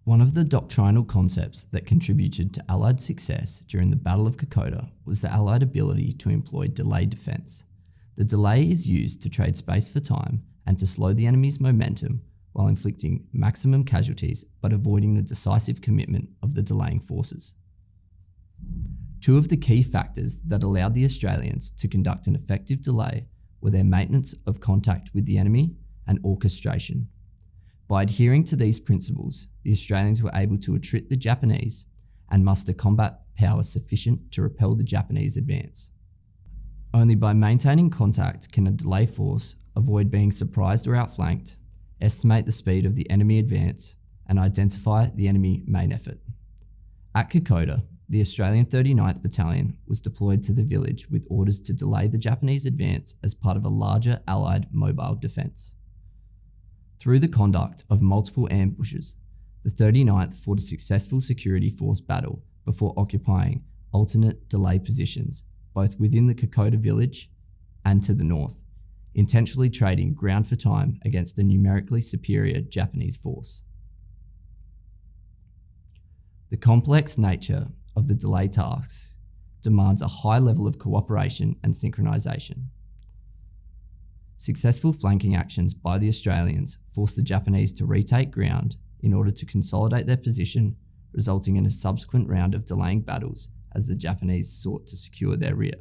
One of the doctrinal concepts that contributed to Allied success during the Battle of Kokoda was the Allied ability to employ delayed defence. The delay is used to trade space for time and to slow the enemy's momentum while inflicting maximum casualties but avoiding the decisive commitment of the delaying forces. Two of the key factors that allowed the Australians to conduct an effective delay were their maintenance of contact with the enemy and orchestration. By adhering to these principles, the Australians were able to attrit the Japanese and muster combat power sufficient to repel the Japanese advance. Only by maintaining contact can a delay force avoid being surprised or outflanked, estimate the speed of the enemy advance, and identify the enemy main effort. At Kokoda, the Australian 39th Battalion was deployed to the village with orders to delay the Japanese advance as part of a larger Allied mobile defence. Through the conduct of multiple ambushes, the 39th fought a successful security force battle before occupying alternate delay positions both within the Kokoda village and to the north, intentionally trading ground for time against a numerically superior Japanese force. The complex nature of the delay tasks demands a high level of cooperation and synchronisation. Successful flanking actions by the Australians forced the Japanese to retake ground in order to consolidate their position, resulting in a subsequent round of delaying battles as the Japanese sought to secure their rear.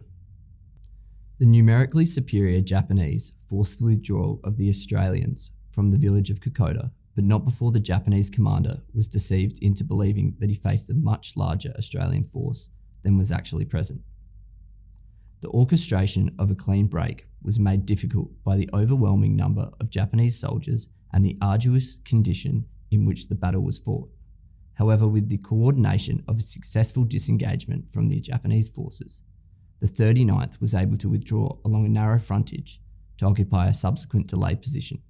The numerically superior Japanese forced the withdrawal of the Australians from the village of Kokoda, but not before the Japanese commander was deceived into believing that he faced a much larger Australian force than was actually present. The orchestration of a clean break was made difficult by the overwhelming number of Japanese soldiers and the arduous condition in which the battle was fought. However, with the coordination of a successful disengagement from the Japanese forces, the 39th was able to withdraw along a narrow frontage to occupy a subsequent delay position.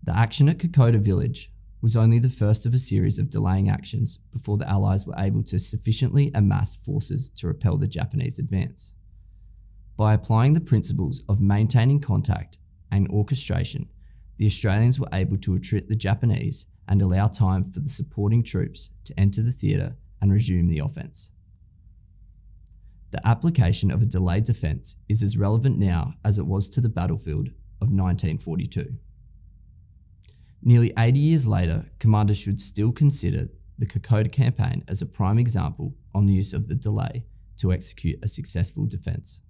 The action at Kokoda village was only the first of a series of delaying actions before the Allies were able to sufficiently amass forces to repel the Japanese advance. By applying the principles of maintaining contact and orchestration, the Australians were able to attrit the Japanese and allow time for the supporting troops to enter the theatre and resume the offence. The application of a delayed defence is as relevant now as it was to the battlefield of 1942. Nearly 80 years later, commanders should still consider the Kokoda Campaign as a prime example on the use of the delay to execute a successful defence.